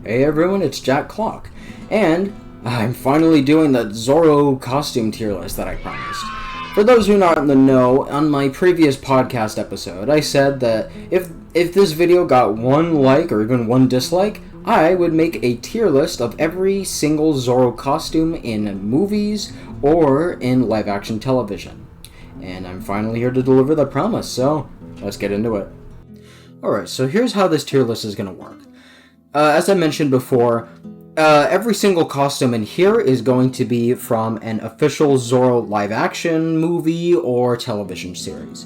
Hey everyone, it's Jack Clock, and I'm finally doing the Zorro costume tier list that I promised. For those who are not in the know, on my previous podcast episode, I said that if this video got one like or even one dislike, I would make a tier list of every single Zorro costume in movies or in live-action television. And I'm finally here to deliver the promise, so let's get into it. Alright, so here's how this tier list is going to work. As I mentioned before, every single costume in here is going to be from an official Zorro live-action movie or television series.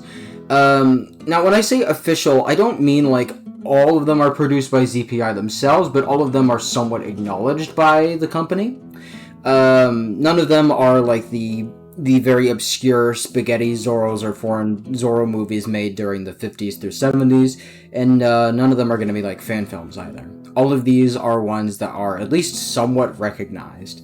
Now, when I say official, I don't mean like all of them are produced by ZPI themselves, but all of them are somewhat acknowledged by the company. None of them are like the very obscure spaghetti Zorros or foreign Zorro movies made during the 50s through 70s, and none of them are going to be like fan films either. All of these are ones that are at least somewhat recognized.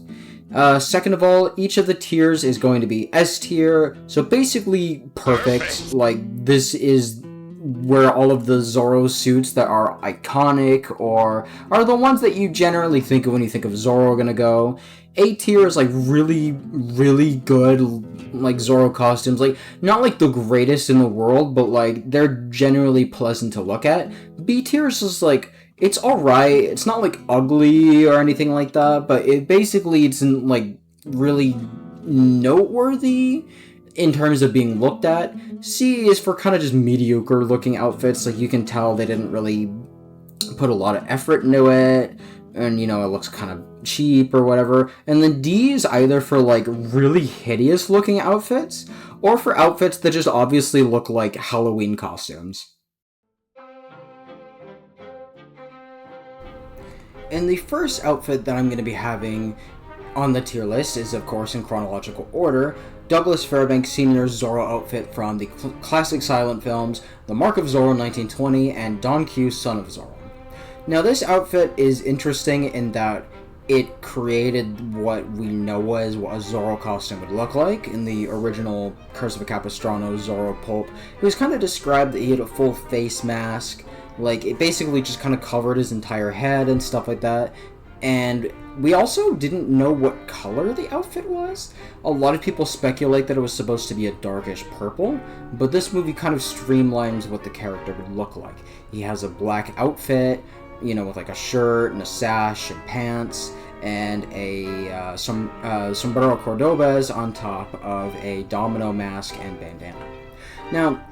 Second of all, each of the tiers is going to be S tier, so basically perfect. Like, this is where all of the Zorro suits that are iconic or are the ones that you generally think of when you think of Zorro are gonna go. A tier is like really, really good, like Zorro costumes. Like, not like the greatest in the world, but like they're generally pleasant to look at. B tier is just like, it's alright. It's not like ugly or anything like that, but it's like really noteworthy in terms of being looked at. C is for kind of just mediocre looking outfits. Like, you can tell they didn't really put a lot of effort into it, and it looks kind of cheap or whatever. And then D is either for like really hideous looking outfits or for outfits that just obviously look like Halloween costumes. And the first outfit that I'm going to be having on the tier list is, of course, in chronological order, Douglas Fairbanks Sr.'s Zorro outfit from the classic silent films The Mark of Zorro 1920 and Don Q, Son of Zorro. Now, this outfit is interesting in that it created what we know as what a Zorro costume would look like. In the original Curse of a Capistrano Zorro pulp, it was kind of described that he had a full face mask. Like, it basically just kind of covered his entire head and stuff like that. And we also didn't know what color the outfit was. A lot of people speculate that it was supposed to be a darkish purple, but this movie kind of streamlines what the character would look like. He has a black outfit, with like a shirt and a sash and pants, and a sombrero cordobes on top of a domino mask and bandana. Now,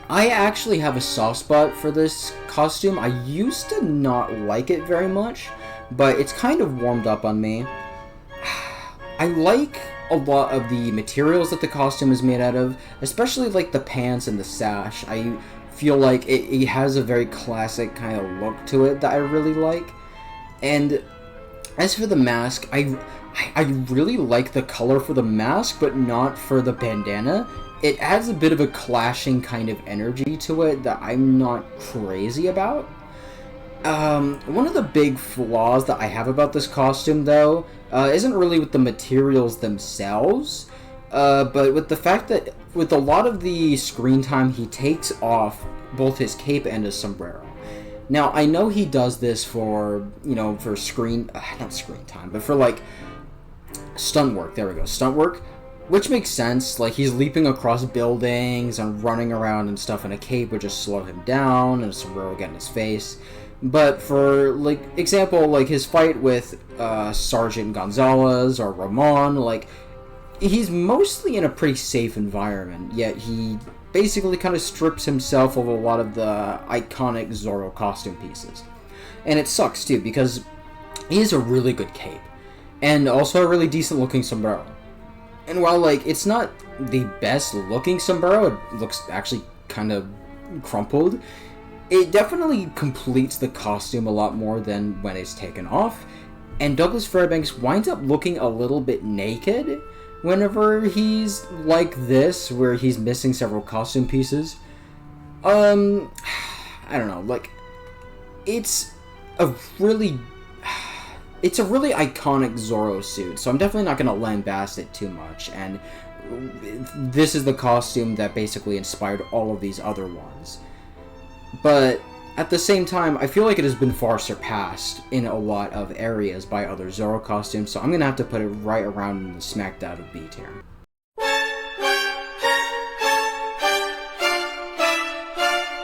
I actually have a soft spot for this costume. I used to not like it very much, but it's kind of warmed up on me. I like a lot of the materials that the costume is made out of, especially like the pants and the sash. I feel like it has a very classic kind of look to it that I really like. And as for the mask, I really like the color for the mask, but not for the bandana. It adds a bit of a clashing kind of energy to it that I'm not crazy about. One of the big flaws that I have about this costume, though, isn't really with the materials themselves, but with the fact that with a lot of the screen time, he takes off both his cape and his sombrero. Now, I know he does this for, for not screen time, but for, like, stunt work. There we go, stunt work. Which makes sense. Like, he's leaping across buildings and running around and stuff, and a cape would just slow him down, and a sombrero would get in his face. But for, like, example, like, his fight with Sergeant Gonzalez or Ramon, like, he's mostly in a pretty safe environment, yet he basically kind of strips himself of a lot of the iconic Zorro costume pieces. And it sucks, too, because he has a really good cape, and also a really decent-looking sombrero. And while, like, it's not the best-looking sombrero, it looks actually kind of crumpled, it definitely completes the costume a lot more than when it's taken off, and Douglas Fairbanks winds up looking a little bit naked whenever he's like this, where he's missing several costume pieces. I don't know, like, it's a really iconic Zorro suit, so I'm definitely not going to lambast it too much, and this is the costume that basically inspired all of these other ones. But at the same time, I feel like it has been far surpassed in a lot of areas by other Zorro costumes, so I'm going to have to put it right around in the smack dab of B tier.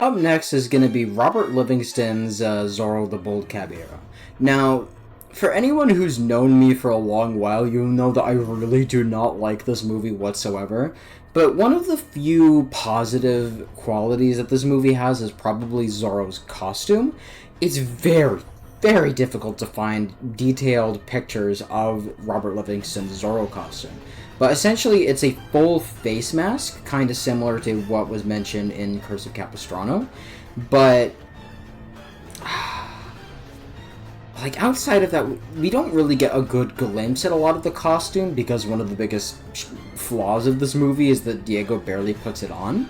Up next is going to be Robert Livingston's Zorro the Bold Caballero. Now, for anyone who's known me for a long while, you'll know that I really do not like this movie whatsoever. But one of the few positive qualities that this movie has is probably Zorro's costume. It's very, very difficult to find detailed pictures of Robert Livingston's Zorro costume. But essentially, it's a full face mask, kind of similar to what was mentioned in Curse of Capistrano. But, like, outside of that, we don't really get a good glimpse at a lot of the costume, because one of the biggest flaws of this movie is that Diego barely puts it on.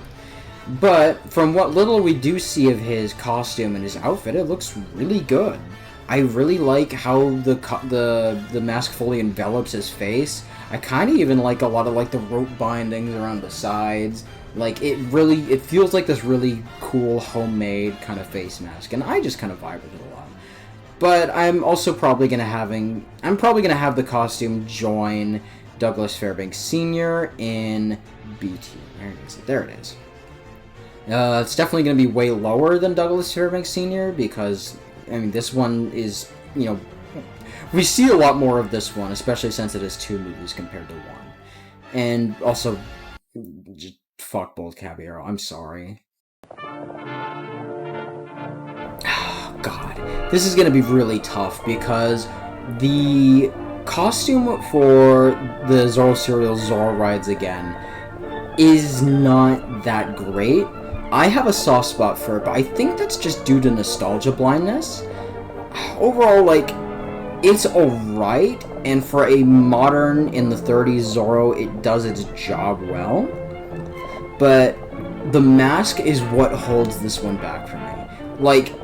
But from what little we do see of his costume and his outfit, it looks really good. I really like how the mask fully envelops his face. I kind of even like a lot of like the rope bindings around the sides. Like it feels like this really cool homemade kind of face mask, and I just kind of vibe with it a lot. But I'm also probably gonna have the costume join Douglas Fairbanks Sr. in B tier. There it is. It's definitely gonna be way lower than Douglas Fairbanks Sr. because I mean this one is, you know, we see a lot more of this one, especially since it is 2 movies compared to 1. And also, just fuck Bold Caballero, I'm sorry. Oh, God. This is gonna be really tough, because the costume for the Zorro serial Zorro Rides Again is not that great. I have a soft spot for it, but I think that's just due to nostalgia blindness. Overall, like, it's alright, and for a modern, in the 30s Zorro, it does its job well. But the mask is what holds this one back for me. Like,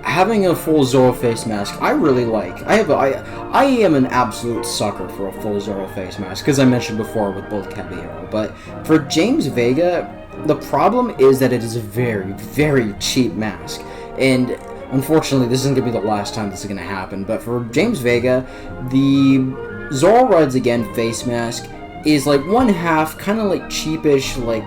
having a full Zorro face mask, I really like. I am an absolute sucker for a full Zorro face mask, because I mentioned before with Bold Caballero. But for James Vega, the problem is that it is a very, very cheap mask. And unfortunately, this isn't going to be the last time this is going to happen, but for James Vega, the Zorro Rides Again face mask is like one half, kind of like cheapish, like,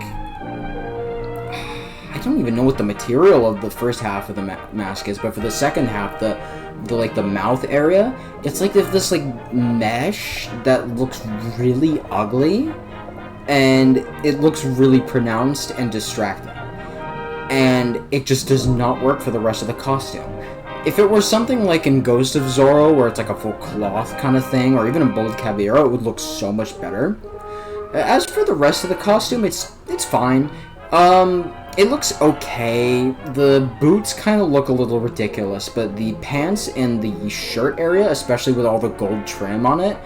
I don't even know what the material of the first half of the mask is, but for the second half, the mouth area, it's like this like mesh that looks really ugly, and it looks really pronounced and distracting. And it just does not work for the rest of the costume. If it were something like in Ghost of Zorro, where it's like a full cloth kind of thing, or even in Bold Caballero, it would look so much better. As for the rest of the costume, it's fine. It looks okay. The boots kind of look a little ridiculous, but the pants and the shirt area, especially with all the gold trim on it,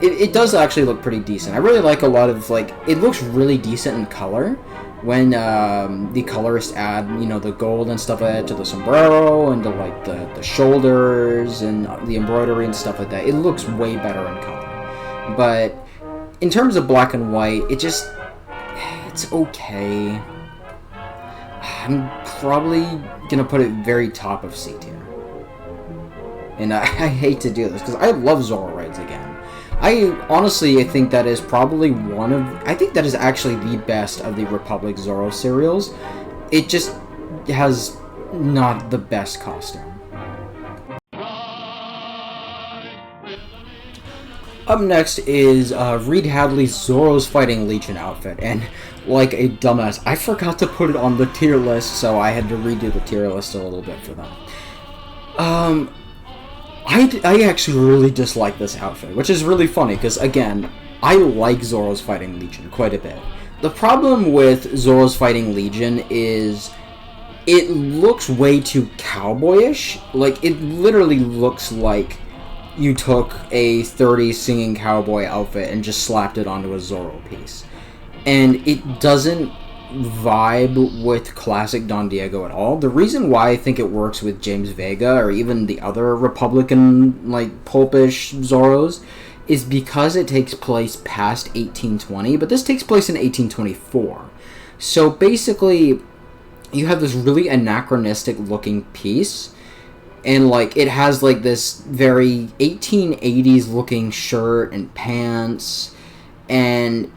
it does actually look pretty decent. I really like a lot of, like, it looks really decent in color. When the colorists add, you know, the gold and stuff like that to the sombrero and to, like, the shoulders and the embroidery and stuff like that, it looks way better in color. But in terms of black and white, it's okay. I'm probably gonna put it very top of C tier. And I hate to do this, because I love Zorro Rides Again. I think that is probably I think that is actually the best of the Republic Zorro serials. It just has not the best costume. Up next is Reed Hadley's Zorro's Fighting Legion outfit, and like a dumbass, I forgot to put it on the tier list, so I had to redo the tier list a little bit for that. I actually really dislike this outfit, which is really funny, because, again, I like Zorro's Fighting Legion quite a bit. The problem with Zorro's Fighting Legion is it looks way too cowboyish. Like, it literally looks like you took a 30s singing cowboy outfit and just slapped it onto a Zorro piece. And it doesn't vibe with classic Don Diego at all. The reason why I think it works with James Vega or even the other Republican, like, pulpish Zorros is because it takes place past 1820, but this takes place in 1824. So basically, you have this really anachronistic looking piece, and like it has like this very 1880s looking shirt and pants, and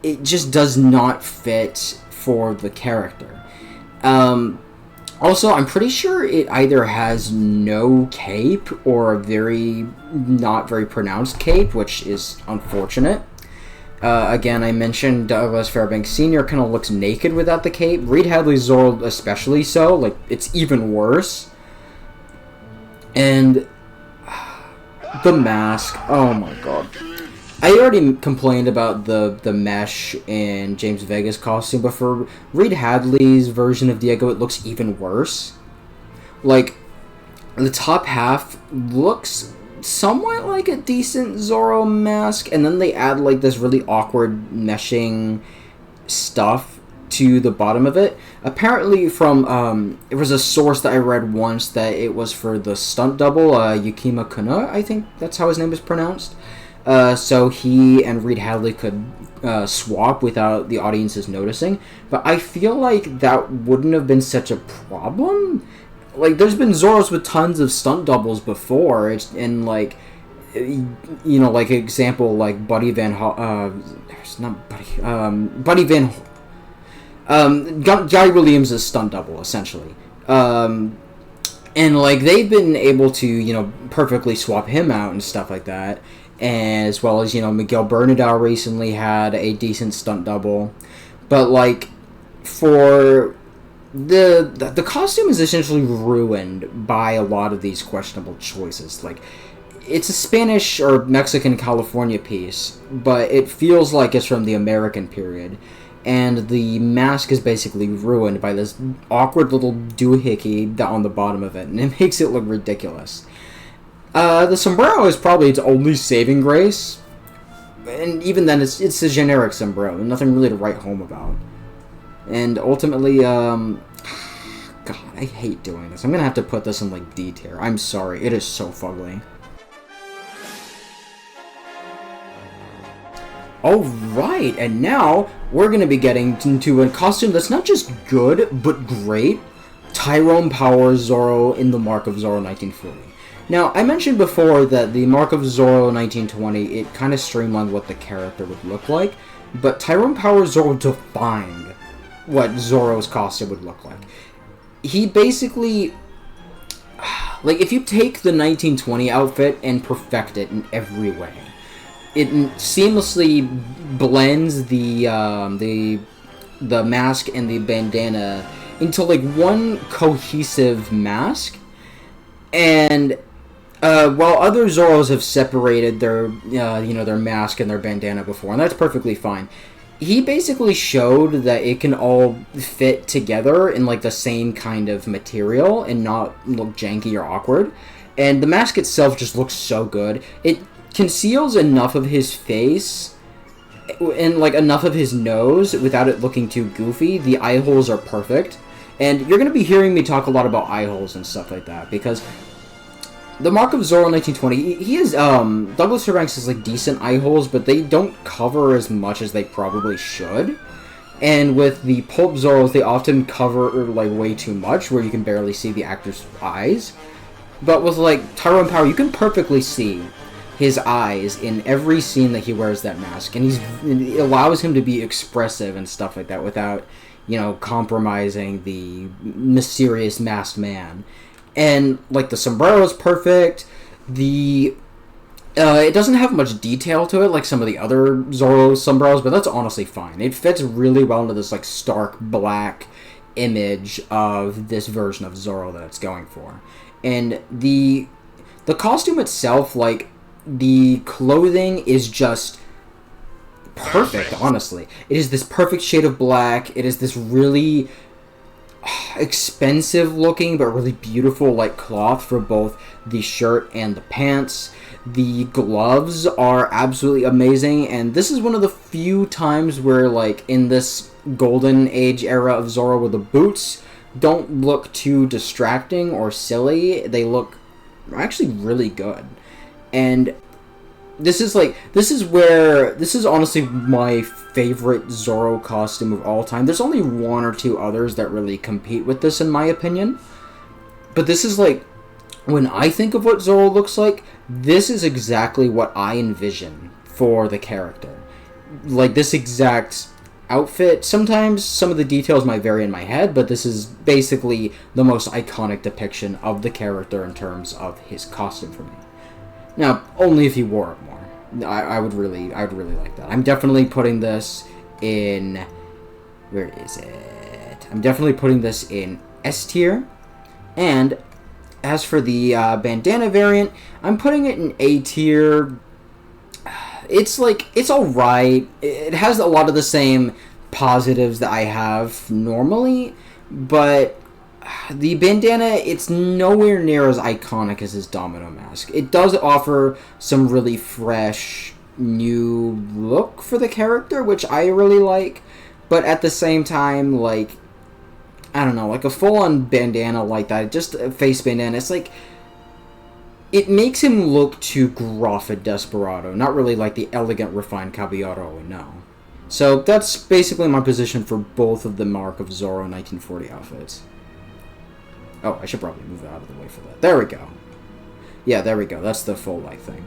it just does not fit for the character. Also, I'm pretty sure it either has no cape or a not very pronounced cape, which is unfortunate. Again, I mentioned Douglas Fairbanks Sr. kind of looks naked without the cape. Reed Hadley's Zorro especially so. Like, it's even worse. And the mask. Oh my god. I already complained about the mesh in James Vega's costume, but for Reed Hadley's version of Diego, it looks even worse. Like, the top half looks somewhat like a decent Zorro mask, and then they add like this really awkward meshing stuff to the bottom of it. Apparently from, it was a source that I read once that it was for the stunt double, Yukima Kuna, I think that's how his name is pronounced. So he and Reed Hadley could swap without the audiences noticing. But I feel like that wouldn't have been such a problem. Like, there's been Zorros with tons of stunt doubles before, and like, you know, like example, like Buddy Van Guy Williams' stunt double, essentially. And like, they've been able to, you know, perfectly swap him out and stuff like that. As well as, you know, Miguel Bernadette recently had a decent stunt double. But like, for the costume is essentially ruined by a lot of these questionable choices. Like, it's a Spanish or Mexican California piece, but it feels like it's from the American period. And the mask is basically ruined by this awkward little doohickey on the bottom of it, and it makes it look ridiculous. The sombrero is probably its only saving grace, and even then, it's a generic sombrero, nothing really to write home about. And ultimately, God, I hate doing this. I'm gonna have to put this in, like, D tier. I'm sorry, it is so fugly. Alright, and now, we're gonna be getting into a costume that's not just good, but great. Tyrone Power Zorro in the Mark of Zorro 1940. Now, I mentioned before that the Mark of Zorro 1920, it kind of streamlined what the character would look like, but Tyrone Power Zorro defined what Zorro's costume would look like. He basically, like, if you take the 1920 outfit and perfect it in every way, it seamlessly blends the mask and the bandana into, like, one cohesive mask, and while other Zorros have separated their, you know, their mask and their bandana before, and that's perfectly fine, he basically showed that it can all fit together in, like, the same kind of material and not look janky or awkward. And the mask itself just looks so good. It conceals enough of his face and, like, enough of his nose without it looking too goofy. The eye holes are perfect. And you're going to be hearing me talk a lot about eye holes and stuff like that, because the Mark of Zorro 1920, he has, Douglas Fairbanks has, like, decent eye holes, but they don't cover as much as they probably should. And with the Pulp Zorros, they often cover, like, way too much, where you can barely see the actor's eyes. But with, like, Tyrone Power, you can perfectly see his eyes in every scene that he wears that mask. And it allows him to be expressive and stuff like that without, you know, compromising the mysterious masked man. And, like, the sombrero is perfect. It doesn't have much detail to it like some of the other Zorro sombreros, but that's honestly fine. It fits really well into this, like, stark black image of this version of Zorro that it's going for. And the costume itself, like, the clothing is just perfect, honestly. It is this perfect shade of black. It is this really expensive looking but really beautiful, like, cloth for both the shirt and the pants. The gloves are absolutely amazing, and this is one of the few times where, like, in this golden age era of Zorro, where the boots don't look too distracting or silly. They look actually really good. And this is honestly my favorite Zorro costume of all time. There's only one or two others that really compete with this, in my opinion. But this is like, when I think of what Zorro looks like, this is exactly what I envision for the character. Like, this exact outfit. Sometimes some of the details might vary in my head, but this is basically the most iconic depiction of the character in terms of his costume for me. Now, only if he wore it more. I would really like that. I'm definitely putting this in... Where is it? I'm definitely putting this in S tier. And as for the bandana variant, I'm putting it in A tier. It's alright. It has a lot of the same positives that I have normally, but the bandana, it's nowhere near as iconic as his domino mask. It does offer some really fresh, new look for the character, which I really like, but at the same time, like, I don't know, like a full-on bandana like that, just a face bandana, it's like, it makes him look too gruff and desperado, not really like the elegant, refined caballero, no. So that's basically my position for both of the Mark of Zorro 1940 outfits. Oh, I should probably move out of the way for that. There we go. Yeah, there we go. That's the full light thing.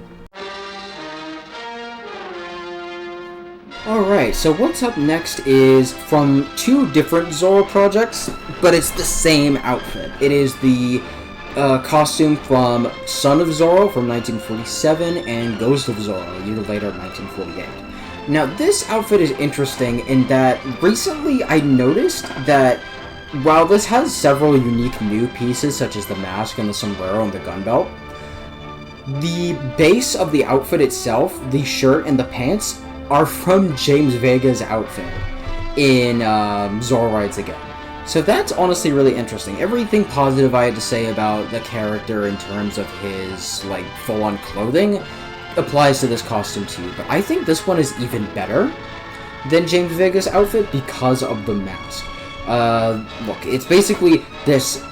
Alright, so what's up next is from two different Zorro projects, but it's the same outfit. It is the costume from Son of Zorro from 1947 and Ghost of Zorro a year later, 1948. Now, this outfit is interesting in that recently I noticed that while this has several unique new pieces, such as the mask and the sombrero and the gun belt, the base of the outfit itself, the shirt and the pants, are from James Vega's outfit in Zorro Rides Again. So that's honestly really interesting. Everything positive I had to say about the character in terms of his, like, full-on clothing applies to this costume too, but I think this one is even better than James Vega's outfit because of the mask. Look, it's basically this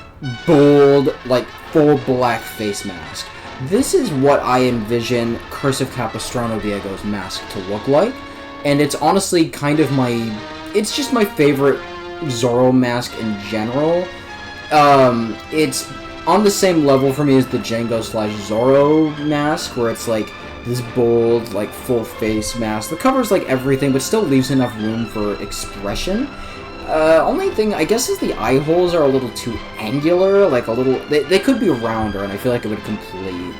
bold, like, full black face mask. This is what I envision Curse of Capistrano Diego's mask to look like, and it's honestly kind of it's just my favorite Zorro mask in general. It's on the same level for me as the Django / Zorro mask, where it's like this bold, like, full face mask that covers, like, everything, but still leaves enough room for expression. Only thing, I guess, is the eye holes are a little too angular, like a little, they could be rounder, and I feel like it would complete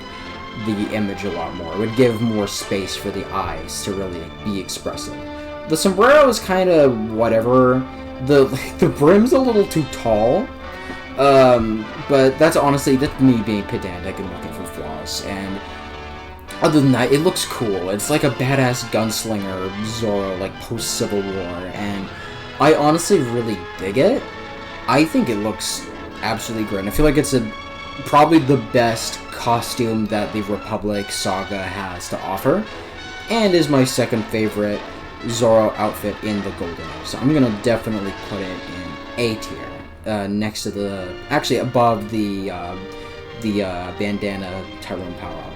the image a lot more. It would give more space for the eyes to really be expressive. The sombrero is kind of whatever. The brim's a little too tall, but that's me being pedantic and looking for flaws, and other than that, it looks cool. It's like a badass gunslinger Zorro, like, post-Civil War, and I honestly really dig it. I think it looks absolutely great. I feel like it's probably the best costume that the Republic saga has to offer, and is my second favorite Zorro outfit in the Golden Age. So I'm gonna definitely put it in A tier, next to actually above the bandana Tyrone Power outfit.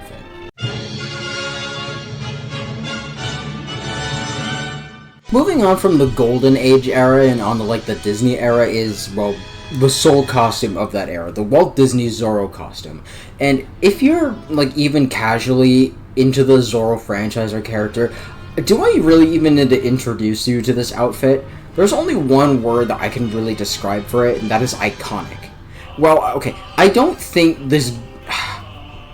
Moving on from the Golden Age era and on to, like, the Disney era is, well, the sole costume of that era, the Walt Disney Zorro costume. And if you're, like, even casually into the Zorro franchise or character, do I really even need to introduce you to this outfit? There's only one word that I can really describe for it, and that is iconic. Well, okay, I don't think this...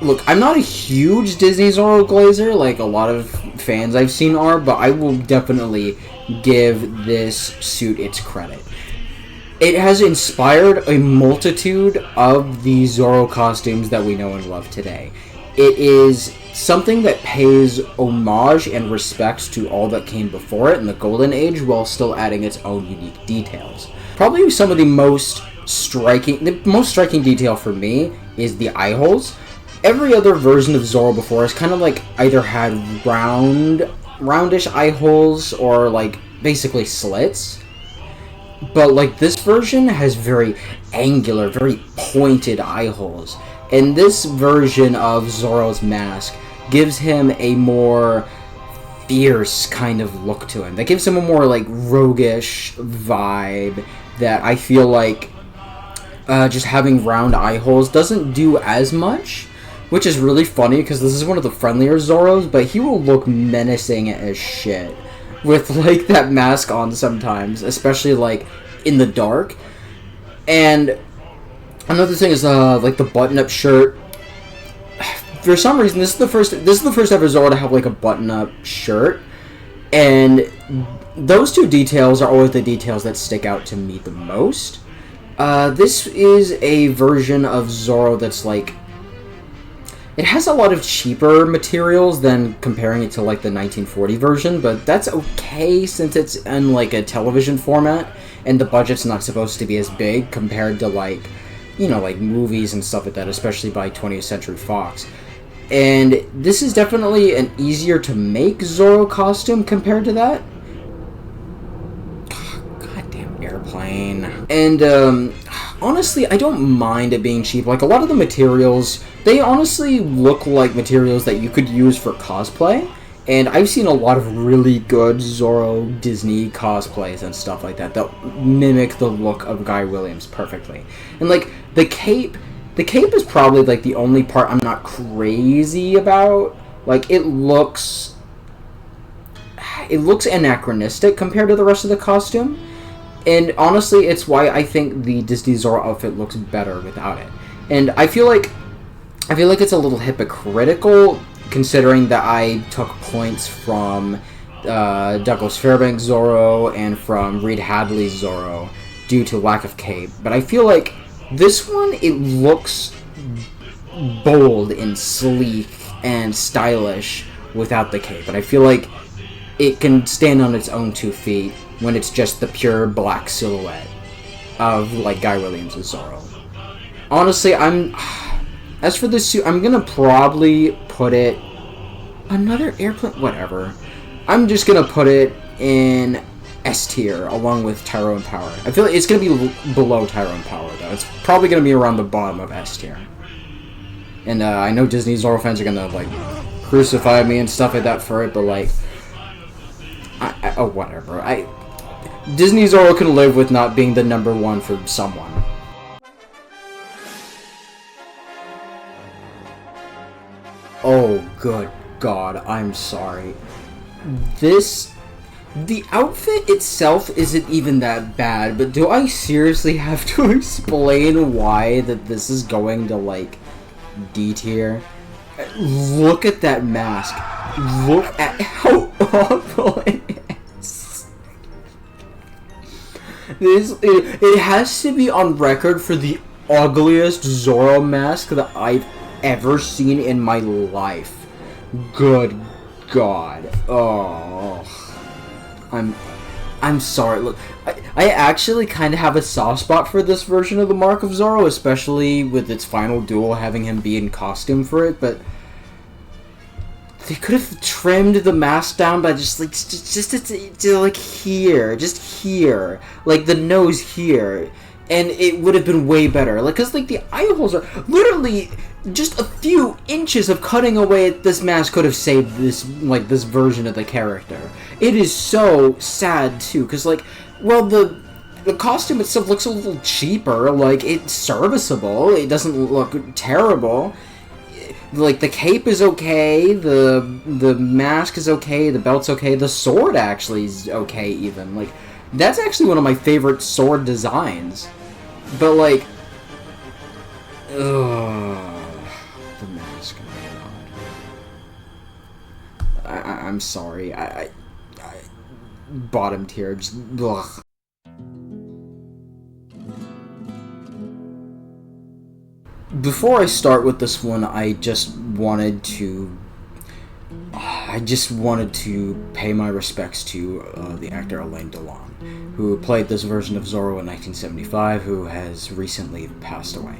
Look, I'm not a huge Disney Zorro glazer, like a lot of fans I've seen are, but I will definitely give this suit its credit. It has inspired a multitude of the Zorro costumes that we know and love today. It is something that pays homage and respect to all that came before it in the Golden Age, while still adding its own unique details. Probably some of the most striking detail for me is the eye holes. Every other version of Zorro before has kind of, like, either had roundish eye holes or, like, basically slits. But, like, this version has very angular, very pointed eye holes. And this version of Zorro's mask gives him a more fierce kind of look to him. That gives him a more, like, roguish vibe that I feel like just having round eye holes doesn't do as much, which is really funny because this is one of the friendlier Zorros, but he will look menacing as shit with, like, that mask on sometimes, especially, like, in the dark. And another thing is, like, the button-up shirt. For some reason, this is the first ever Zorro to have, like, a button-up shirt, and those two details are always the details that stick out to me the most. This is a version of Zorro that's, like, it has a lot of cheaper materials than comparing it to, like, the 1940 version, but that's okay since it's in, like, a television format, and the budget's not supposed to be as big compared to, like, you know, like, movies and stuff like that, especially by 20th Century Fox. And this is definitely an easier to make Zorro costume compared to that. Goddamn airplane. And, honestly, I don't mind it being cheap. Like, a lot of the materials, they honestly look like materials that you could use for cosplay. And I've seen a lot of really good Zorro Disney cosplays and stuff like that mimic the look of Guy Williams perfectly. And, like, the cape is probably, like, the only part I'm not crazy about. Like, it looks anachronistic compared to the rest of the costume. And honestly, it's why I think the Disney Zorro outfit looks better without it. And I feel like it's a little hypocritical, considering that I took points from Douglas Fairbanks' Zorro and from Reed Hadley's Zorro due to lack of cape. But I feel like this one, it looks bold and sleek and stylish without the cape. And I feel like it can stand on its own 2 feet when it's just the pure black silhouette of, like, Guy Williams' Zorro. Honestly, as for this suit, I'm gonna probably put it... Another airplane? Whatever. I'm just gonna put it in S tier, along with Tyrone Power. I feel like it's gonna be below Tyrone Power, though. It's probably gonna be around the bottom of S tier. And, I know Disney Zorro fans are gonna, like, crucify me and stuff like that for it, but, like... oh, whatever. Disney Zorro can live with not being the number one for someone. Oh, good God, I'm sorry. The outfit itself isn't even that bad, but do I seriously have to explain why that this is going to, like, D tier? Look at that mask. Look at how awful it is. It has to be on record for the ugliest Zorro mask that I've ever seen in my life. Good God. Oh. I'm sorry. Look, I actually kind of have a soft spot for this version of the Mark of Zorro, especially with its final duel having him be in costume for it, but they could have trimmed the mask down by just like here, just here, like the nose here, and it would have been way better. Like, cause like the eye holes are literally just a few inches of cutting away at this mask could have saved this, like, this version of the character. It is so sad too, cause like, well, the costume itself looks a little cheaper. Like, it's serviceable. It doesn't look terrible. Like, the cape is okay, the mask is okay, the belt's okay, the sword actually is okay even. Like, that's actually one of my favorite sword designs. But, like, ugh, the mask, man. I'm sorry, I bottom tier, just, ugh. Before I start with this one, I just wanted to pay my respects to the actor Alain Delon, who played this version of Zorro in 1975, who has recently passed away.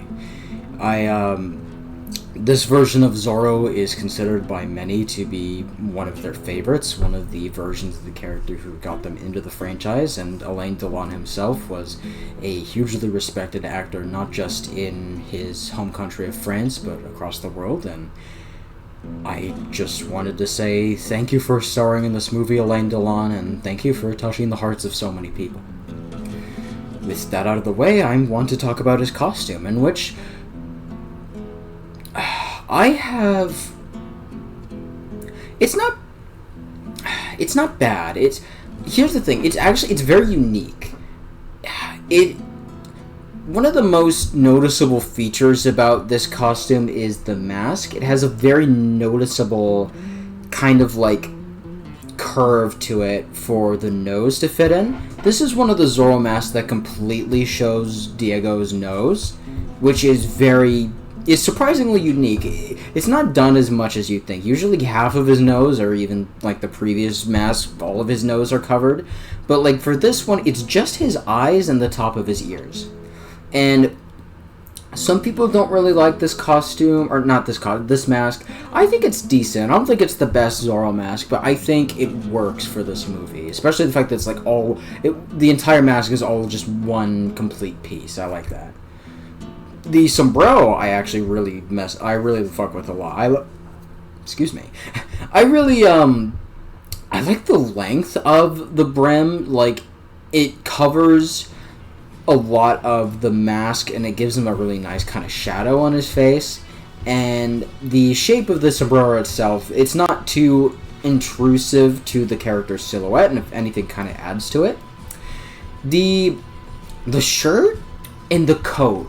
This version of Zorro is considered by many to be one of their favorites, one of the versions of the character who got them into the franchise, and Alain Delon himself was a hugely respected actor, not just in his home country of France, but across the world, and I just wanted to say thank you for starring in this movie, Alain Delon, and thank you for touching the hearts of so many people. With that out of the way, I want to talk about his costume, in which I have... It's not bad. Here's the thing. It's very unique. One of the most noticeable features about this costume is the mask. It has a very noticeable kind of like curve to it for the nose to fit in. This is one of the Zorro masks that completely shows Diego's nose, which is surprisingly unique. It's not done as much as you think. Usually half of his nose, or even like the previous mask, all of his nose are covered. But like for this one, it's just his eyes and the top of his ears. And some people don't really like this costume, or not this mask. I think it's decent. I don't think it's the best Zorro mask, but I think it works for this movie. Especially the fact that it's like the entire mask is all just one complete piece. I like that. The sombrero, I really fuck with a lot. Excuse me. I like the length of the brim. Like, it covers a lot of the mask, and it gives him a really nice kind of shadow on his face. And the shape of the sombrero itself, it's not too intrusive to the character's silhouette, and if anything, kind of adds to it. The shirt and the coat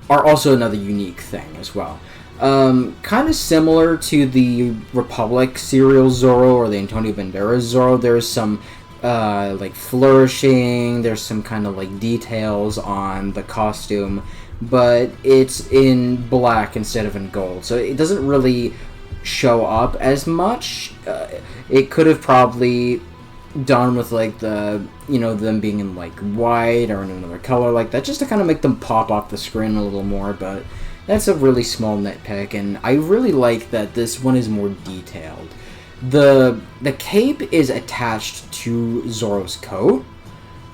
are also another unique thing as well. Kind of similar to the Republic serial Zorro or the Antonio Banderas Zorro, there's some like flourishing, there's some kind of like details on the costume, but it's in black instead of in gold, so it doesn't really show up as much. It could have probably done with like them being in like white or in another color like that, just to kind of make them pop off the screen a little more, but that's a really small nitpick, and I really like that this one is more detailed. The cape is attached to Zorro's coat,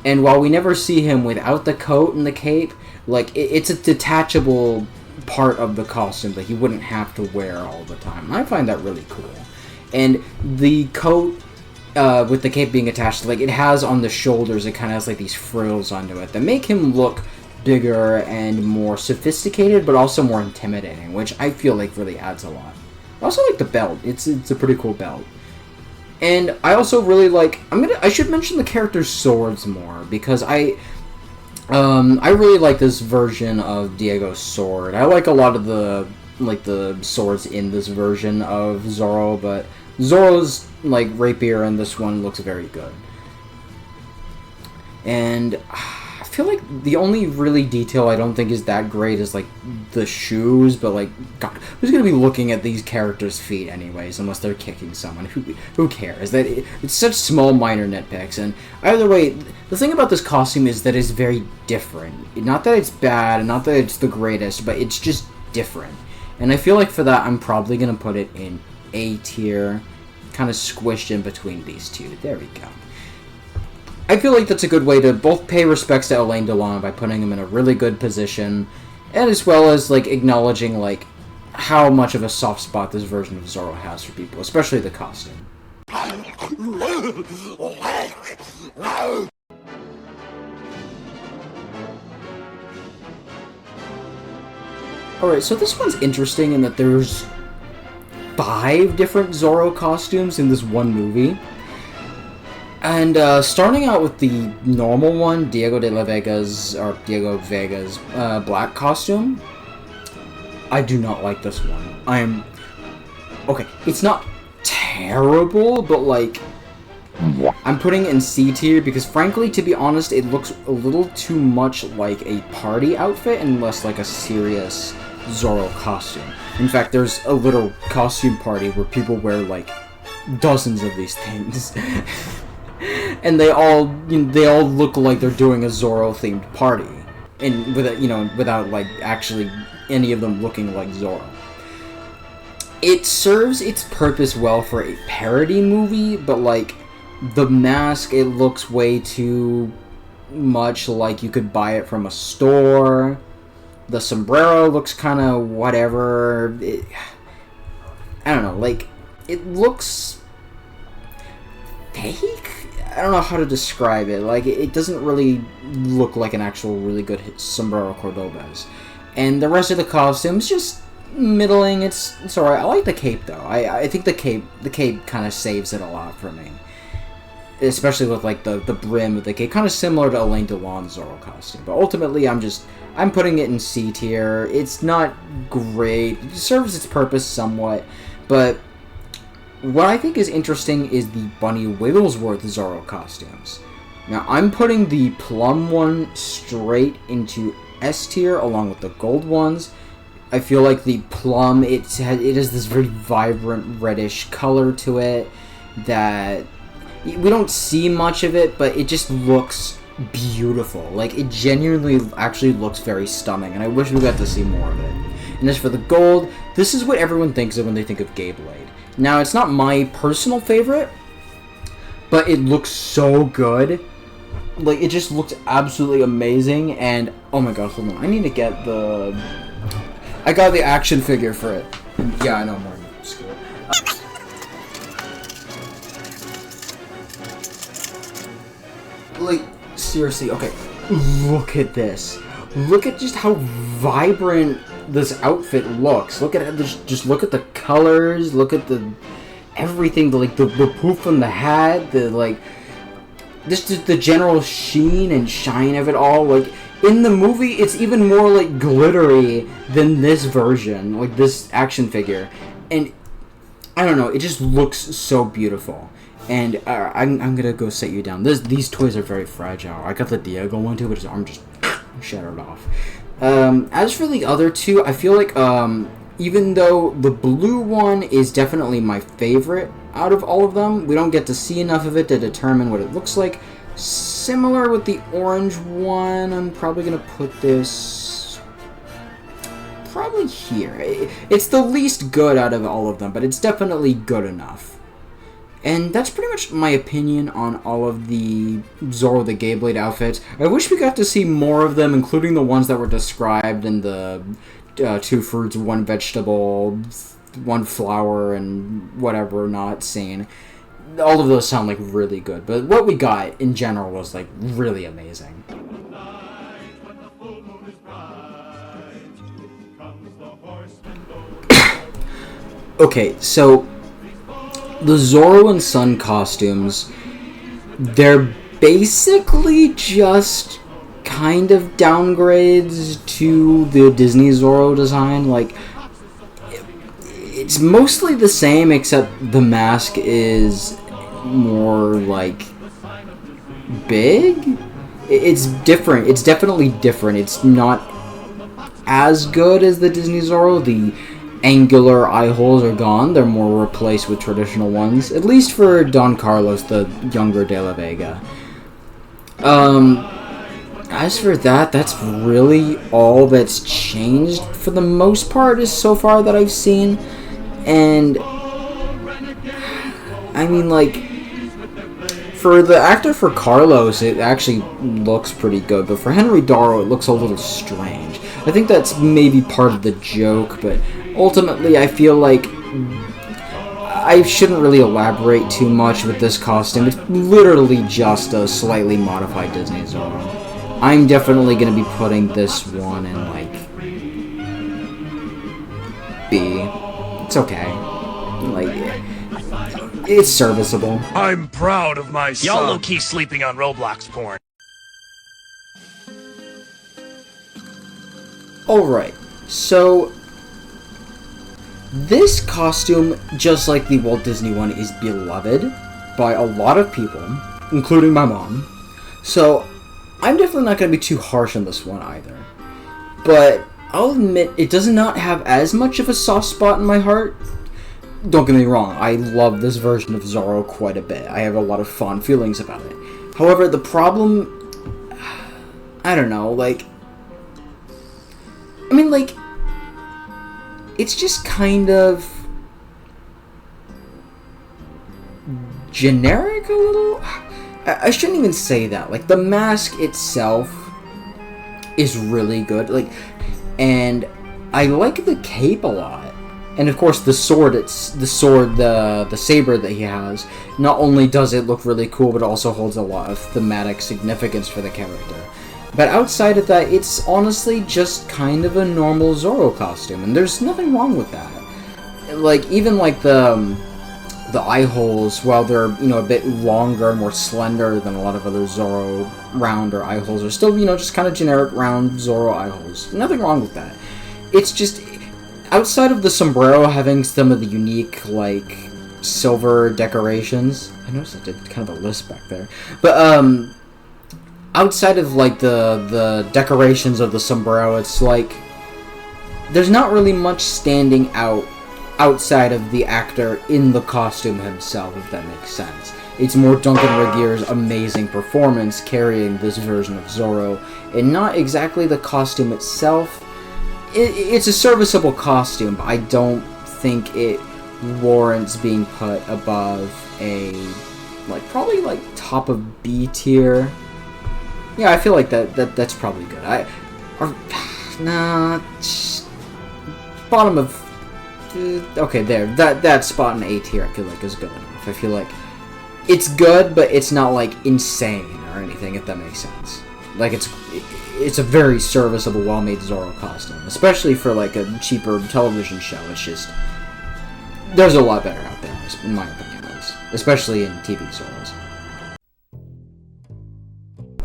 and while we never see him without the coat and the cape, like it's a detachable part of the costume that he wouldn't have to wear all the time. I find that really cool. And the coat with the cape being attached, like it has on the shoulders, it kind of has like these frills onto it that make him look bigger and more sophisticated, but also more intimidating, which I feel like really adds a lot. I also like the belt. It's a pretty cool belt. And I also really like... I should mention the character's swords more, because I really like this version of Diego's sword. I like a lot of the swords in this version of Zorro, but Zorro's like rapier in this one looks very good. And I feel like the only really detail I don't think is that great is like the shoes, but like, God, who's gonna be looking at these characters' feet anyways, unless they're kicking someone? Who cares? It's such small minor nitpicks. And either way, the thing about this costume is that it's very different. Not that it's bad, not that it's the greatest, but it's just different. And I feel like for that, I'm probably gonna put it in A tier, kind of squished in between these two. There we go. I feel like that's a good way to both pay respects to Alain Delon by putting him in a really good position, and as well as like acknowledging like how much of a soft spot this version of Zorro has for people, especially the costume. Alright, so this one's interesting in that there's 5 different Zorro costumes in this one movie. And starting out with the normal one, Diego Vega's black costume, I do not like this one. Okay, it's not terrible, but like, I'm putting it in C tier because frankly, to be honest, it looks a little too much like a party outfit and less like a serious Zorro costume. In fact, there's a little costume party where people wear like dozens of these things. And they all look like they're doing a Zorro-themed party, and without like actually any of them looking like Zorro. It serves its purpose well for a parody movie, but like the mask, it looks way too much like you could buy it from a store. The sombrero looks kind of whatever. I don't know, like, it looks fake? I don't know how to describe it. Like, it doesn't really look like an actual really good sombrero Cordobas. And the rest of the costume's just middling. It's alright. I like the cape, though. I think the cape kind of saves it a lot for me. Especially with, like, the brim of the cape. Kind of similar to Alain Delon's Zorro costume. But ultimately, I'm putting it in C tier. It's not great. It serves its purpose somewhat. But what I think is interesting is the Bunny Wigglesworth Zorro costumes. Now, I'm putting the plum one straight into S tier along with the gold ones. I feel like the plum, it has this very vibrant reddish color to it that we don't see much of it, but it just looks beautiful. Like, it genuinely actually looks very stunning, and I wish we got to see more of it. And as for the gold, this is what everyone thinks of when they think of Gayblade. Now, it's not my personal favorite, but it looks so good. Like, it just looks absolutely amazing, and oh my god, hold on, I need to get I got the action figure for it. Yeah, I know more. Screw it. Like, seriously, okay, look at this. Look at just how vibrant this outfit looks. Look at it, just look at the colors, look at everything, the poof on the hat, just the general sheen and shine of it all. Like, in the movie, it's even more, like, glittery than this version, like, this action figure. And, I don't know, it just looks so beautiful. And, I'm gonna go set you down. These toys are very fragile. I got the Diego one, too, but his arm just shattered off. As for the other two, I feel like, even though the blue one is definitely my favorite out of all of them, we don't get to see enough of it to determine what it looks like. Similar with the orange one, I'm probably going to put this probably here. It's the least good out of all of them, but it's definitely good enough. And that's pretty much my opinion on all of the Zorro the Gayblade outfits. I wish we got to see more of them, including the ones that were described in the 2 fruits, 1 vegetable, 1 flower, and whatever not scene. All of those sound like really good, but what we got in general was like really amazing. Okay, so the Zorro and Sun costumes, they're basically just kind of downgrades to the Disney Zorro design. Like, it's mostly the same, except the mask is more, like, big? It's different. It's definitely different. It's not as good as the Disney Zorro. The angular eye holes are gone. They're more replaced with traditional ones. At least for Don Carlos, the younger De La Vega. As for that, that's really all that's changed for the most part is so far that I've seen. And I mean, like, for the actor for Carlos, it actually looks pretty good, but for Henry Darrow, it looks a little strange. I think that's maybe part of the joke, but ultimately, I feel like I shouldn't really elaborate too much with this costume. It's literally just a slightly modified Disney Zorro. I'm definitely going to be putting this one in, like, B. It's okay. Like, it's serviceable. I'm proud of my son. Y'all low-key sleeping on Roblox porn. Alright, so this costume, just like the Walt Disney one, is beloved by a lot of people, including my mom. So I'm definitely not going to be too harsh on this one either. But I'll admit, it does not have as much of a soft spot in my heart. Don't get me wrong, I love this version of Zorro quite a bit. I have a lot of fond feelings about it. However, the problem, I don't know, like, I mean, like, it's just kind of generic a little? I shouldn't even say that. Like, the mask itself is really good. Like, and I like the cape a lot. And of course, the sword, the saber that he has, not only does it look really cool, but also holds a lot of thematic significance for the character. But outside of that, it's honestly just kind of a normal Zorro costume, and there's nothing wrong with that. Like, even like the eye holes, while they're, you know, a bit longer, more slender than a lot of other Zorro rounder eye holes, are still, you know, just kind of generic round Zorro eye holes. Nothing wrong with that. It's just, outside of the sombrero having some of the unique, like, silver decorations, I noticed I did kind of a list back there, but, outside of, like, the decorations of the sombrero, it's like, there's not really much standing out outside of the actor in the costume himself, if that makes sense. It's more Duncan Regier's amazing performance carrying this version of Zorro, and not exactly the costume itself. It's a serviceable costume, but I don't think it warrants being put above a, like, probably, like, top of B tier. Yeah, I feel like that's probably good. Bottom of... okay, there. That spot in A tier I feel like is good enough. I feel like it's good, but it's not, like, insane or anything, if that makes sense. Like, it's a very serviceable, well-made Zorro costume. Especially for, like, a cheaper television show. It's just... there's a lot better out there, in my opinion, at least. Especially in TV Zorros.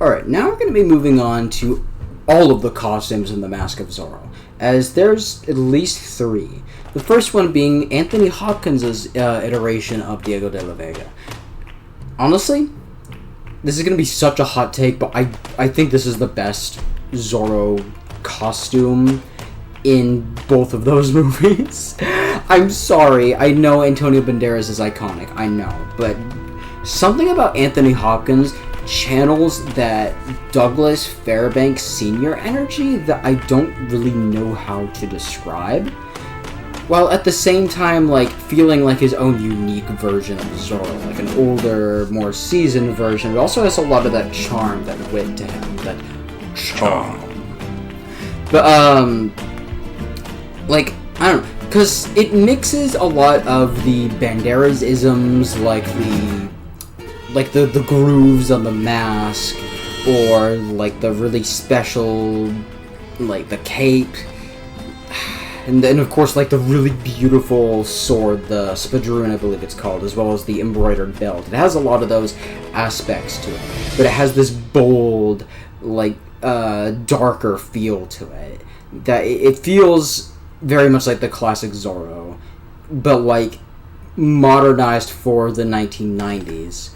Alright, now we're going to be moving on to all of the costumes in the Mask of Zorro, as there's at least 3. The first one being Anthony Hopkins' iteration of Diego de la Vega. Honestly, this is going to be such a hot take, but I think this is the best Zorro costume in both of those movies. I'm sorry, I know Antonio Banderas is iconic, I know, but something about Anthony Hopkins channels that Douglas Fairbanks Sr. energy that I don't really know how to describe, while at the same time, like, feeling like his own unique version of Zorro, like an older, more seasoned version. It also has a lot of that charm, that wit to him, that charm. But, like, I don't know, because it mixes a lot of the Banderas-isms, like the grooves on the mask, or, like, the really special, like, the cape, and then, of course, like, the really beautiful sword, the spadroon, I believe it's called, as well as the embroidered belt. It has a lot of those aspects to it, but it has this bold, like, darker feel to it, that it feels very much like the classic Zorro, but, like, modernized for the 1990s.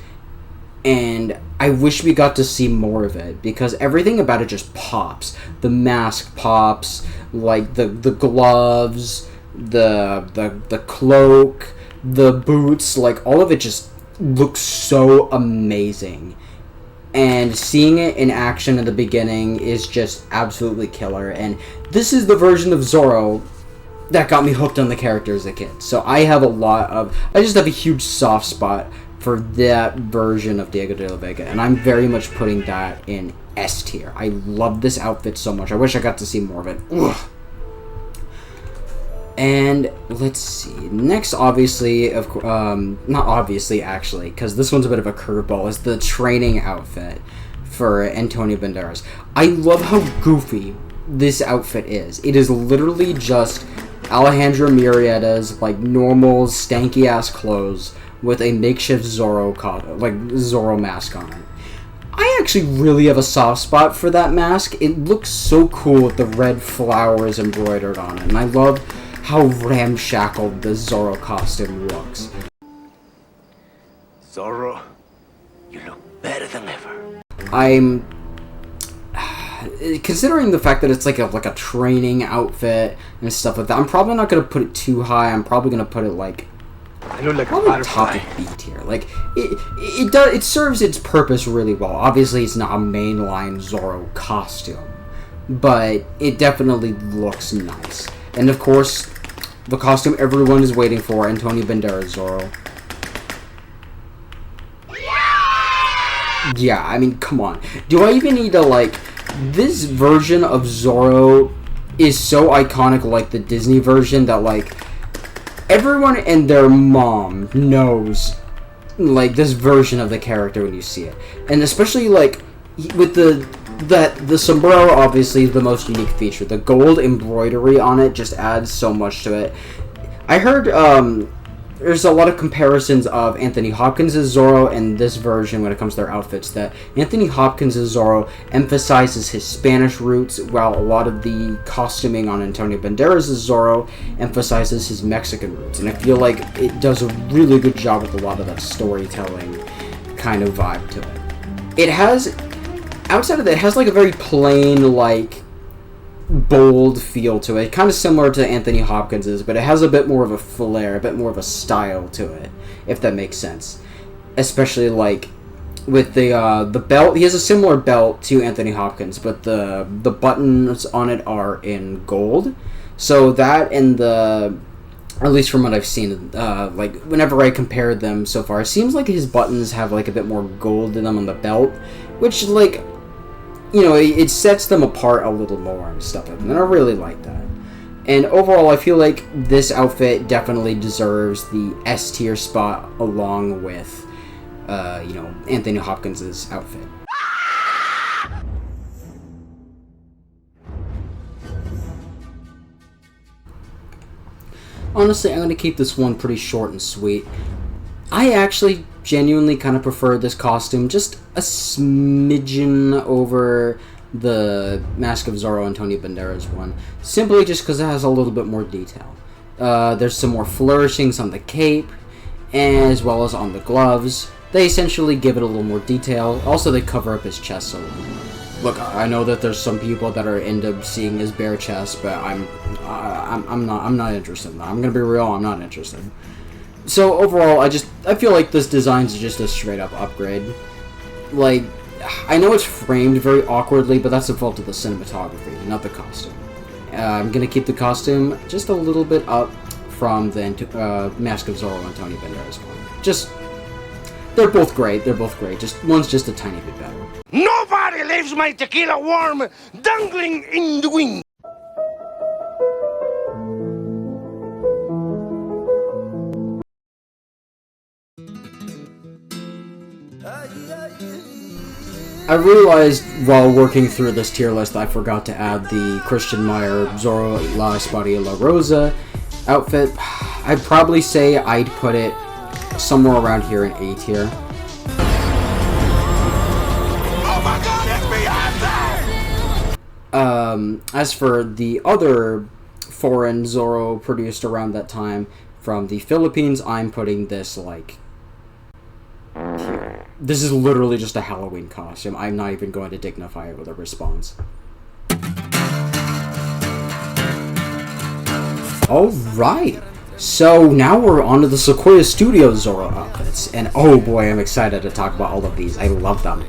And I wish we got to see more of it, because everything about it just pops. The mask pops, like the gloves, the cloak, the boots, like all of it just looks so amazing. And seeing it in action at the beginning is just absolutely killer. And this is the version of Zorro that got me hooked on the character as a kid. So I just have a huge soft spot for that version of Diego de la Vega, and I'm very much putting that in S tier. I love this outfit so much. I wish I got to see more of it. Ugh. And let's see. Next, obviously, not obviously actually, because this one's a bit of a curveball, is the training outfit for Antonio Banderas. I love how goofy this outfit is. It is literally just Alejandro Murrieta's, like, normal stanky ass clothes with a makeshift Zorro mask on it. I actually really have a soft spot for that mask. It looks so cool with the red flowers embroidered on it, and I love how ramshackled the Zorro costume looks. Zorro, you look better than ever. I'm considering the fact that it's like a training outfit and stuff like that. I'm probably not gonna put it too high. I'm probably gonna put it like I look like probably a butterfly. top of B tier. Like it serves its purpose really well. Obviously, it's not a mainline Zorro costume, but it definitely looks nice. And of course, the costume everyone is waiting for, Antonio Banderas Zorro. Yeah, I mean, come on. Do I even need to, like... This version of Zorro is so iconic, like the Disney version, that, like... everyone and their mom knows, like, this version of the character when you see it. And especially, like, with the sombrero, obviously, is the most unique feature. The gold embroidery on it just adds so much to it. I heard, there's a lot of comparisons of Anthony Hopkins' Zorro and this version when it comes to their outfits, that Anthony Hopkins' Zorro emphasizes his Spanish roots, while a lot of the costuming on Antonio Banderas' Zorro emphasizes his Mexican roots. And I feel like it does a really good job with a lot of that storytelling kind of vibe to it. It has, outside of that, it has like a very plain, like, bold feel to it, kind of similar to Anthony Hopkins's, but it has a bit more of a flair, a bit more of a style to it, if that makes sense. Especially like with the belt, he has a similar belt to Anthony Hopkins, but the buttons on it are in gold. So that and the, at least from what I've seen, like whenever I compared them so far, it seems like his buttons have like a bit more gold in them on the belt, which like, you know, it sets them apart a little more and stuff, and I really like that. And overall, I feel like this outfit definitely deserves the S tier spot along with, you know, Anthony Hopkins' outfit. Honestly, I'm going to keep this one pretty short and sweet. I actually genuinely kind of prefer this costume just a smidgen over the Mask of Zorro Antonio Banderas one, simply just because it has a little bit more detail. There's some more flourishings on the cape, as well as on the gloves. They essentially give it a little more detail. Also, they cover up his chest a little more. Look, I know that there's some people that are into seeing his bare chest, but I'm not interested in that. I'm gonna be real, I'm not interested. So overall, I feel like this design is just a straight up upgrade. Like, I know it's framed very awkwardly, but that's the fault of the cinematography, not the costume. I'm gonna keep the costume just a little bit up from the Mask of Zorro Antonio Banderas one. Just, they're both great. Just one's just a tiny bit better. Nobody leaves my tequila warm, dangling in the wind. I realized while working through this tier list I forgot to add the Christian Meyer Zorro La Espada La Rosa outfit. I'd probably say I'd put it somewhere around here in A tier. Oh my God, FBI! As for the other foreign Zorro produced around that time from the Philippines, I'm putting this like here. This is literally just a Halloween costume. I'm not even going to dignify it with a response. Alright, so now we're on to the Secuoya Studio Zorro outfits, and oh boy, I'm excited to talk about all of these. I love them.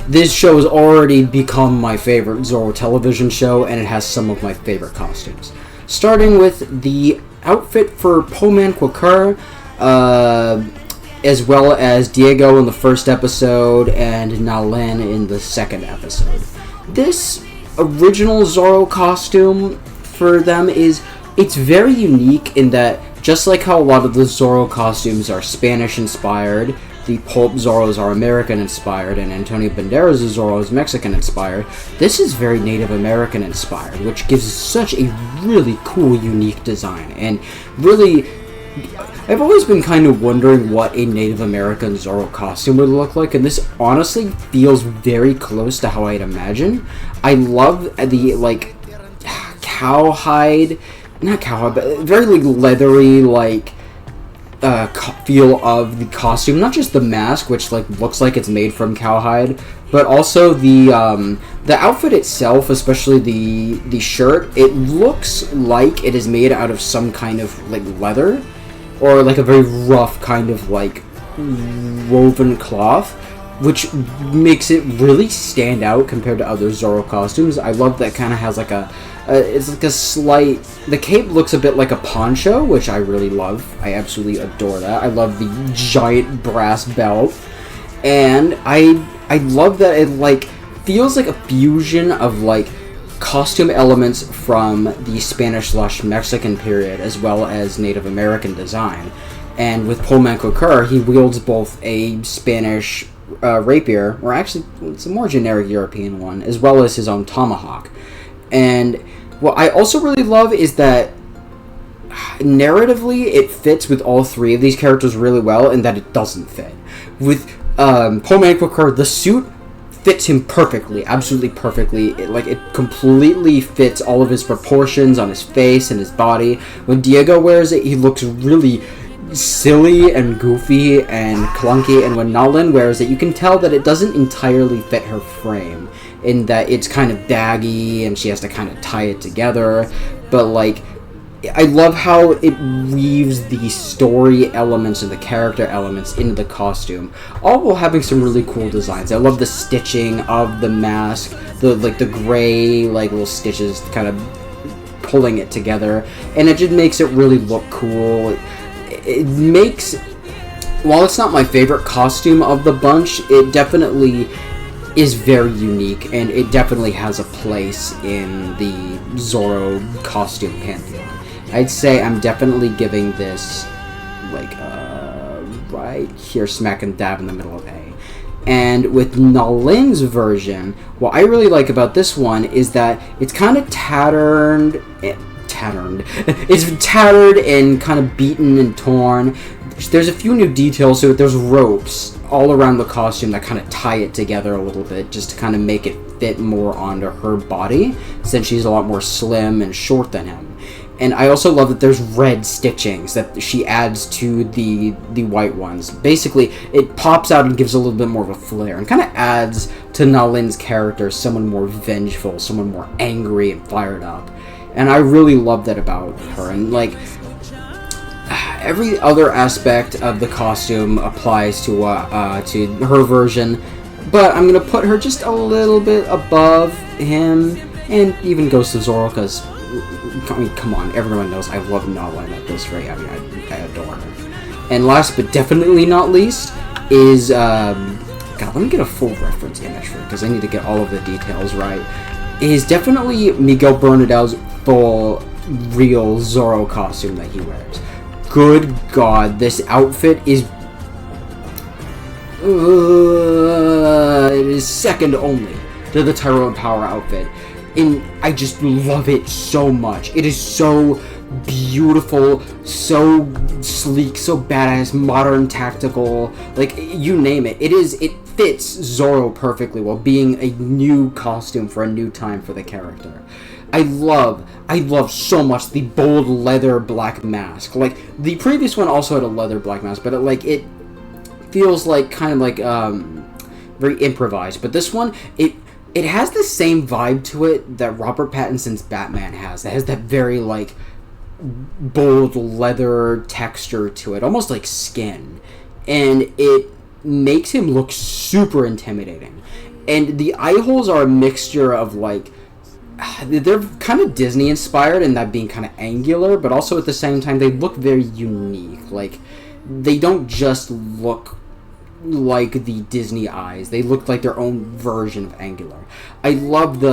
This show has already become my favorite Zorro television show, and it has some of my favorite costumes. Starting with the outfit for Poman Quaker, as well as Diego in the first episode and Nalen in the second episode. This original Zorro costume for them it's very unique in that, just like how a lot of the Zorro costumes are Spanish inspired, the pulp Zorros are American inspired, and Antonio Banderas' Zorro is Mexican inspired, this is very Native American inspired, which gives such a really cool, unique design, and really, I've always been kind of wondering what a Native American Zorro costume would look like, and this honestly feels very close to how I'd imagine. I love the, like, cowhide, not cowhide, but very, like, leathery, like, feel of the costume. Not just the mask, which, like, looks like it's made from cowhide, but also the outfit itself, especially the shirt, it looks like it is made out of some kind of, like, leather, or like a very rough kind of like woven cloth, which makes it really stand out compared to other Zorro costumes. I love that kind of has like it's like a slight, the cape looks a bit like a poncho, which I really love. I absolutely adore that. I love the giant brass belt, and I love that it like feels like a fusion of like costume elements from the Spanish/Mexican period, as well as Native American design. And with Paul Mancoeur, he wields both a Spanish rapier, or actually it's a more generic European one, as well as his own tomahawk. And what I also really love is that narratively it fits with all three of these characters really well, and that it doesn't fit. With Paul Mancoeur, the suit fits him perfectly, absolutely perfectly. It completely fits all of his proportions on his face and his body. When Diego wears it, he looks really silly and goofy and clunky, and when Nalin wears it, you can tell that it doesn't entirely fit her frame, in that it's kind of baggy and she has to kind of tie it together. But like, I love how it weaves the story elements and the character elements into the costume, all while having some really cool designs. I love the stitching of the mask, the gray little stitches kind of pulling it together, and it just makes it really look cool. It makes, while it's not my favorite costume of the bunch, it definitely is very unique, and it definitely has a place in the Zorro costume pantheon. I'd say I'm definitely giving this, right here, smack and dab in the middle of A. And with Nalin's version, what I really like about this one is that it's kind of tattered. It's tattered and kind of beaten and torn. There's a few new details to it. There's ropes all around the costume that kind of tie it together a little bit, just to kind of make it fit more onto her body, since she's a lot more slim and short than him. And I also love that there's red stitchings that she adds to the white ones. Basically, it pops out and gives a little bit more of a flair, and kind of adds to Nalin's character, someone more vengeful, someone more angry and fired up. And I really love that about her. And like, every other aspect of the costume applies to her version, but I'm gonna put her just a little bit above him, and even Ghost of Zorro, because I mean, come on, everyone knows I love Nalin at this rate. I mean, I adore her. And last but definitely not least is God, let me get a full reference image for it, because I need to get all of the details right. Is definitely Miguel Bernardel's full real Zorro costume that he wears. Good God, this outfit is it is second only to the Tyrone Power outfit, and I just love it so much. It is so beautiful, so sleek, so badass, modern, tactical, like, you name it. It fits Zorro perfectly while being a new costume for a new time for the character. I love so much the bold leather black mask. Like, the previous one also had a leather black mask, but it feels like kind of like very improvised. But this one, it has the same vibe to it that Robert Pattinson's Batman has. It has that very like bold leather texture to it, almost like skin, and it makes him look super intimidating. And the eye holes are a mixture of like, they're kind of Disney inspired in that being kind of angular, but also at the same time they look very unique. Like, they don't just look like the Disney eyes, they look like their own version of angular. I love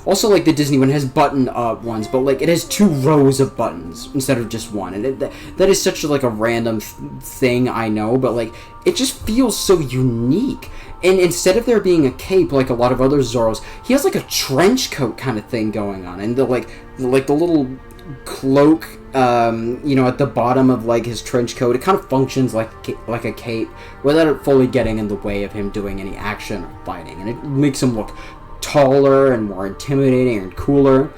also like the Disney one has button up ones, but like it has 2 rows of buttons instead of just one, and that is such like a random thing, I know, but like it just feels so unique. And instead of there being a cape like a lot of other Zorros, he has like a trench coat kind of thing going on, and the little cloak, at the bottom of like his trench coat, it kind of functions like a cape without it fully getting in the way of him doing any action or fighting, and it makes him look taller and more intimidating and cooler.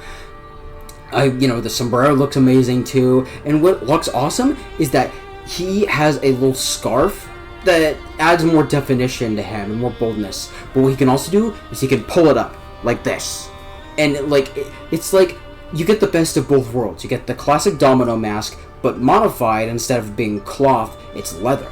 The sombrero looks amazing too, and what looks awesome is that he has a little scarf that adds more definition to him and more boldness. But what he can also do is he can pull it up like this, and it's like you get the best of both worlds. You get the classic domino mask, but modified. Instead of being cloth, it's leather.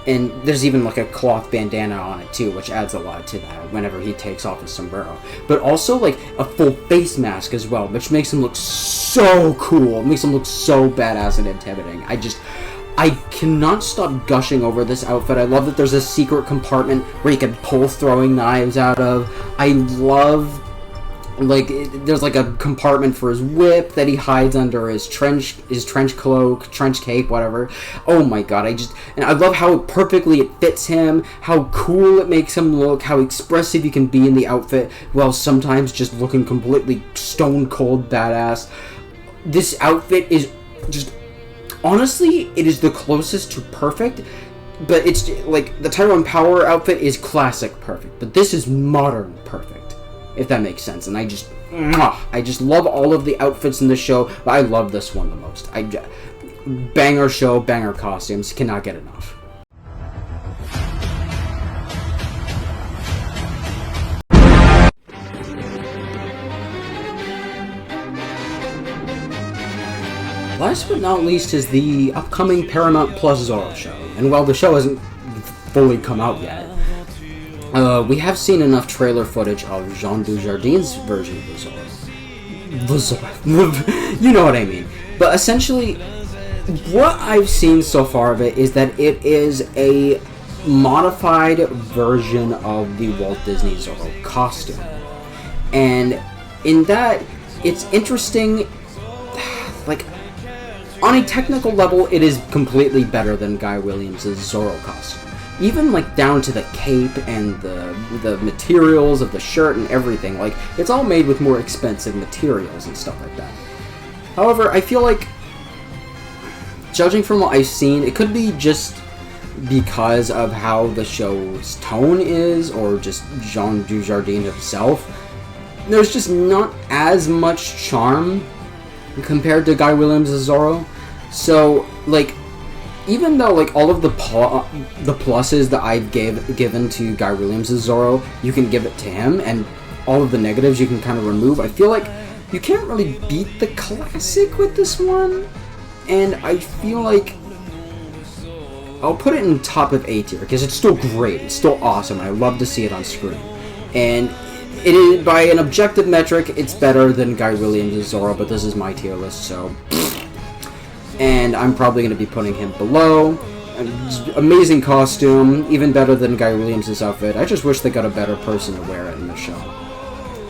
And there's even like a cloth bandana on it too, which adds a lot to that whenever he takes off his sombrero. But also like a full face mask as well, which makes him look so cool. It makes him look so badass and intimidating. I cannot stop gushing over this outfit. I love that there's a secret compartment where you can pull throwing knives out of. I love Like, there's like a compartment for his whip that he hides under his trench cloak, trench cape, whatever. Oh my god, I love how perfectly it fits him, how cool it makes him look, how expressive he can be in the outfit, while sometimes just looking completely stone cold badass. This outfit is just, honestly, it is the closest to perfect, but it's like, the Tyrone Power outfit is classic perfect, but this is modern perfect, if that makes sense. And I just love all of the outfits in the show, but I love this one the most. Banger show, banger costumes, cannot get enough. Last but not least is the upcoming Paramount Plus Zorro show. And while the show hasn't fully come out yet, we have seen enough trailer footage of Jean Dujardin's version of the Zorro. You know what I mean. But essentially, what I've seen so far of it is that it is a modified version of the Walt Disney Zorro costume. And in that, it's interesting, like, on a technical level, it is completely better than Guy Williams' Zorro costume. Even, like, down to the cape and the materials of the shirt and everything. Like, it's all made with more expensive materials and stuff like that. However, I feel like, judging from what I've seen, it could be just because of how the show's tone is, or just Jean Dujardin himself. There's just not as much charm compared to Guy Williams' Zorro. So, like, even though, like, all of the pluses that I've given to Guy Williams' Zorro, you can give it to him, and all of the negatives you can kind of remove, I feel like you can't really beat the classic with this one. And I feel like I'll put it in top of A tier, because it's still great, it's still awesome, and I love to see it on screen. And it is, by an objective metric, it's better than Guy Williams' Zorro, but this is my tier list, so... And I'm probably going to be putting him below. Amazing costume, even better than Guy Williams' outfit. I just wish they got a better person to wear it in the show.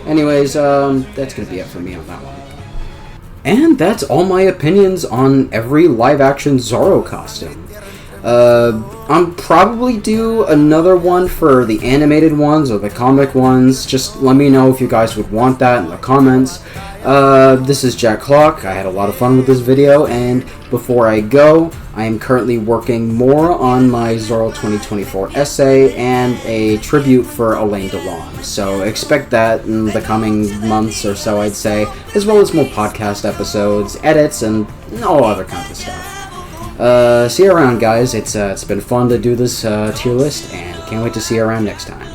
Anyways, that's going to be it for me on that one. And that's all my opinions on every live-action Zorro costume. I'll probably do another one for the animated ones or the comic ones. Just let me know if you guys would want that in the comments. This is Jack Clock. I had a lot of fun with this video, and before I go, I am currently working more on my Zorro 2024 essay and a tribute for Alain Delon. So expect that in the coming months or so, I'd say, as well as more podcast episodes, edits, and all other kinds of stuff. See you around, guys. It's been fun to do this tier list, and can't wait to see you around next time.